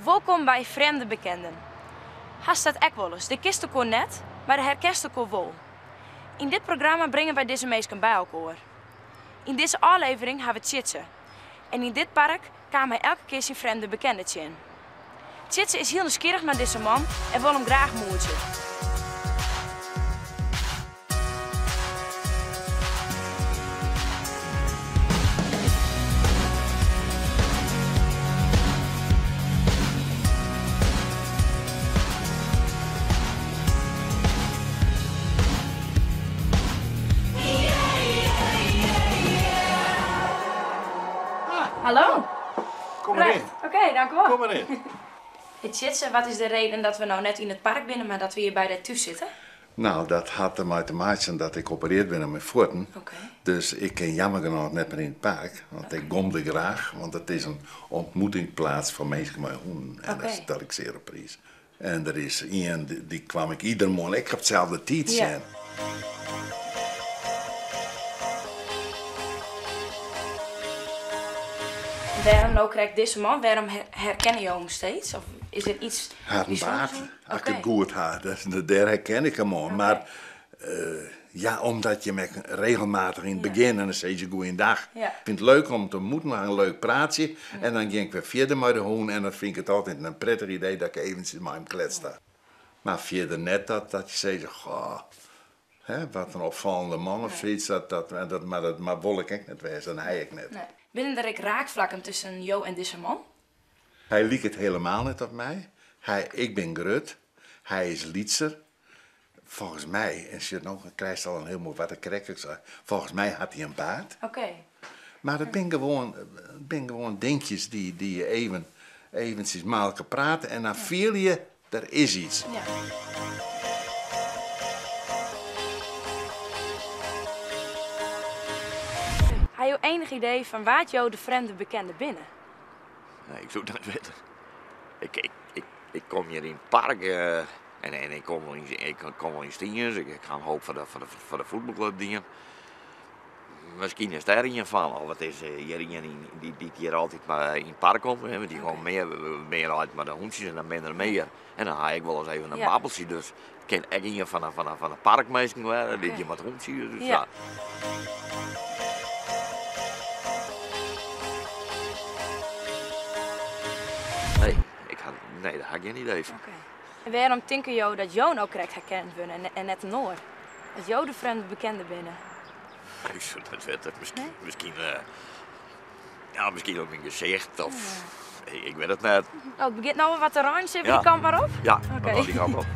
Welkom bij Vreemde Bekenden. Haast dat ek wel eens. De kist elkaar net, maar de herkent elkaar wel. In dit programma brengen wij deze mensen bij elkaar. In deze aflevering hebben we Tjitse. En in dit park kwamen wij elke keer zijn vreemde bekenden in. Tjitse is heel nieuwsgierig naar deze man en wil hem graag moeite. Hallo. Kom maar in. Oké, dank u wel. Kom maar in. Hey Tjitse, wat is de reden dat we nou net in het park binnen, maar dat we hier bij de thuis zitten? Nou, dat had ermee te maken dat ik geopereerd ben aan mijn voeten. Oké. Dus ik kan jammer genoeg net meer in het park. Want ik gomde graag. Want het is een ontmoetingsplaats voor mensen met honden. En dat stel ik zeer op prijs. En er is iemand, die kwam ik ieder morgen. Ik heb hetzelfde tijd zijn. Waarom nou krijgt deze man? Waarom herken je hem steeds? Of is er iets... Haar een baard, als ik Oké. het goed had. Daar herken ik hem aan. Maar ja, omdat je met regelmatig in het begin en dan zeg je goeiedag. Ja. Ik vind het leuk om te ontmoeten, maar een leuk praatje. En dan ging ik weer verder met de hoen en dan vind ik het altijd een prettig idee dat ik eventjes met hem klets sta. Maar verder net dat je zegt, goh, hè, wat een opvallende man of zoiets. Maar wil ik echt net wezen en hij ik net. Nee. Binnen er ik raakvlakken tussen Jo en deze man? Hij liet het helemaal niet op mij. Ik ben Grut. Hij is Lietser. Volgens mij, en je nog krijgt al een helemaal wat ik correct zeg. Volgens mij had hij een baard. Oké. Maar dat ben gewoon dingetjes die je eventjes maar kan praten en dan voel je, er is iets. Ja. Heb je enig idee van waar Jo de vreemde bekende binnen? Nee, ik zou het niet weten. Ik kom hier in het park en ik kom wel in Stienjes. Ik ga een hoop voor de voetbalclub dingen. Misschien is daar een van, of het is hier een die hier altijd maar in het park komt. Hè, die gewoon meer uit met de hondjes en dan ben er meer. En dan ga ik wel eens even een babbeltje. Dus ik ken echt een van de parkmeester die met hondjes. Dus ja. Nee, daar heb ik geen idee van. Oké. En waarom denken Jo dat Jo nou correct herkend wordt en net een Noor? Dat Jo de vreemde bekende binnen? Ik zou het niet weten. Misschien ook een gezicht of... Ik weet het net. Oh, het begint nou wat te rangen, zit Ja. die kant maar op? Ja, Oké. die kant op.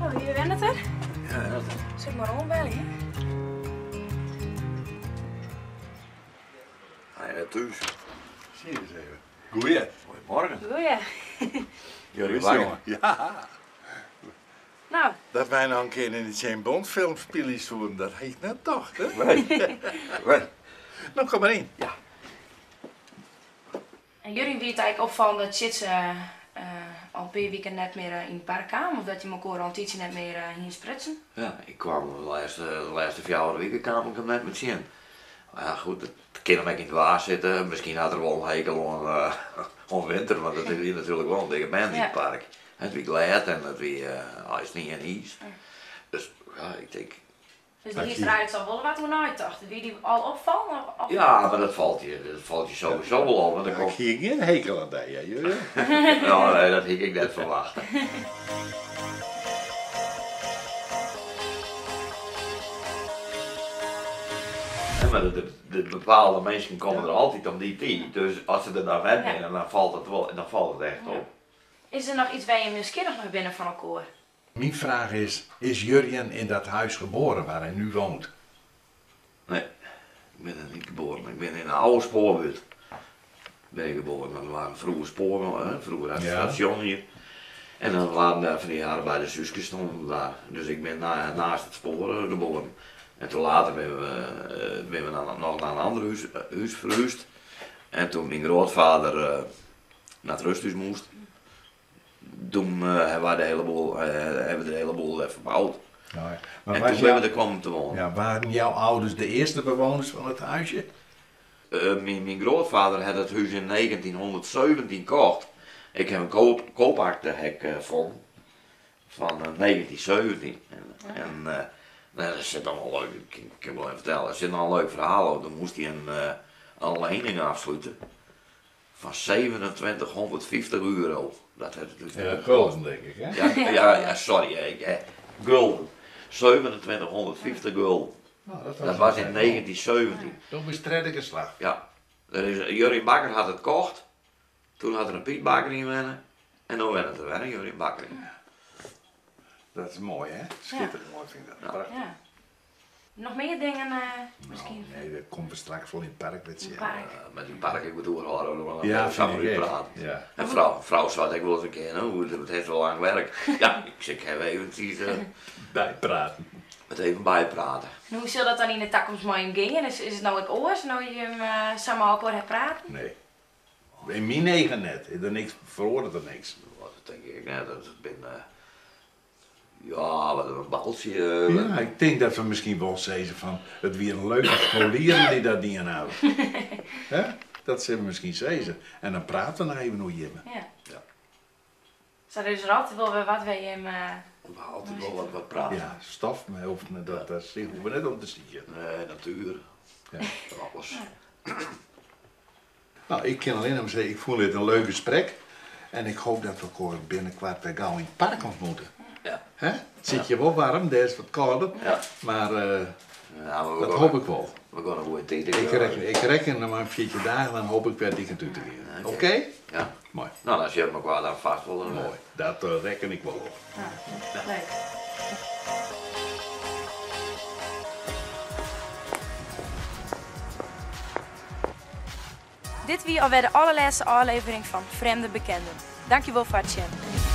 Oh, hier bent het er. Ja, dat Zeg maar rondbellen, hè? is thuis. Zie je eens even. Goeie. Goedemorgen. Goeie. Jullie Jongen. Ja. Nou, Dat wij nou een keer in de James Bond film spelen zouden, dat heet net toch, hè? Nee. Nou, kom maar in. Ja. en jullie wie het eigenlijk opvallen dat Tjitse al een paar weken net meer in het park kwam? Of dat je elkaar al een tijdje net meer hier spritsen? Ja, ik kwam de laatste 4 weken kwam ik hem net met zien. Maar ja, goed, het kan hem ook in het waar zitten. Misschien had er wel een hekel aan winter, want het is hier natuurlijk wel een dikke band in het park. Het wie glad en het wie ijs niet en ijs. Dus ja, ik denk... Dus die is er eigenlijk al wel wat hoe nooit dacht. Wie die al opvallen? Ja, maar dat valt je sowieso wel op. Want dan Ik komt... hier geen hekel aan dat, ja, jullie. Ja, nee, dat had ik net verwacht. Ja, maar de bepaalde mensen komen er altijd om die tijd. Dus als ze er dan net binnen, dan valt het echt op. Is er nog iets waar je nieuwsgierig naar binnen van elkaar? Mijn vraag is Jurjen in dat huis geboren waar hij nu woont? Nee, ik ben er niet geboren. Ik ben in een oude spoorbuurt. Ben ik geboren, maar er waren vroeger sporen, hè? Vroeger had het station hier. En dan waren daar van die jaren bij de Suske stonden daar. Dus ik ben naast het spoor geboren. En toen later ben we nog naar een ander huis verhuisd. En toen mijn grootvader naar het rusthuis moest, toen hebben we de hele boel verbouwd. Nou ja. En was toen ben we er kwamen te wonen. Ja, waren jouw ouders de eerste bewoners van het huisje? Mijn grootvader had het huis in 1917 gekocht. Ik heb een koopakte gevonden van 1917. En nou, dat zit allemaal leuk, ik kan wel even vertellen, er zit nog een leuk verhaal over. Dan moest hij een lening afsluiten van 2750 euro. Dat had het dus Gulden denk ik, hè? ja, sorry, gulden. 2750 gulden. Nou, Dat was in 1917. Toen was het slag. Ja, Jurien Bakker had het gekocht. Toen had er een Piet Bakker in wennen. En dan werd het er weer een Jurien Bakker in. Dat is mooi, hè? Schitterend mooi vind ik dat. Ja. Prachtig. Ja. Nog meer dingen misschien? Nee, dat komt we straks wel in het park, weet je. In het park. Met die park, ik bedoel, horen Ja, samen vind ik weer echt. praten. Ja. En vrouw zei ik wel eens een keer, nou, het heeft wel lang werk. Ja, ik zeg, ik heb eventjes Bijpraten. het even bijpraten. En hoe zal dat dan in de toekomst met hem gaan? Is het nou ook oors, nou je hem samen op hebt praten? Nee. In mijn negen net. Er niks, verhoorde er niks. Dat denk ik, nee, dat het ben, ja, wat een baltje. Ja, ik denk dat we misschien wel zeggen van, het weer een leuke scholieren die dat niet aanhouden. Hè? Dat zullen we misschien zeggen. En dan praten we nog even hoe je hebt. Ja. Ja. Zou er dus altijd wel weer wat wij hem... We altijd wel wat praten. Ja, stof, maar dat hoeven we net om te zien. Nee, natuur. Ja. Alles. Nou, ik kan alleen maar zeggen, ik voel dit een leuk gesprek. En ik hoop dat we elkaar binnenkort weer gauw in het park ontmoeten. Ja. Hè? Het zit je wel warm, daar is wat kouder. Ja. Maar Ja, maar dat hoop ik wel. We gaan een goede tijd. Ik reken nog maar een 4 dagen, dan hoop ik weer dikke toe te gaan. Oké? Ja. Mooi. Nou, als je elkaar daar vast wil, dan Mooi. Dat reken ik wel. Ja, leuk. Dit was alweer de allerlaatste aflevering van Vreemde Bekenden. Dankjewel voor het zien.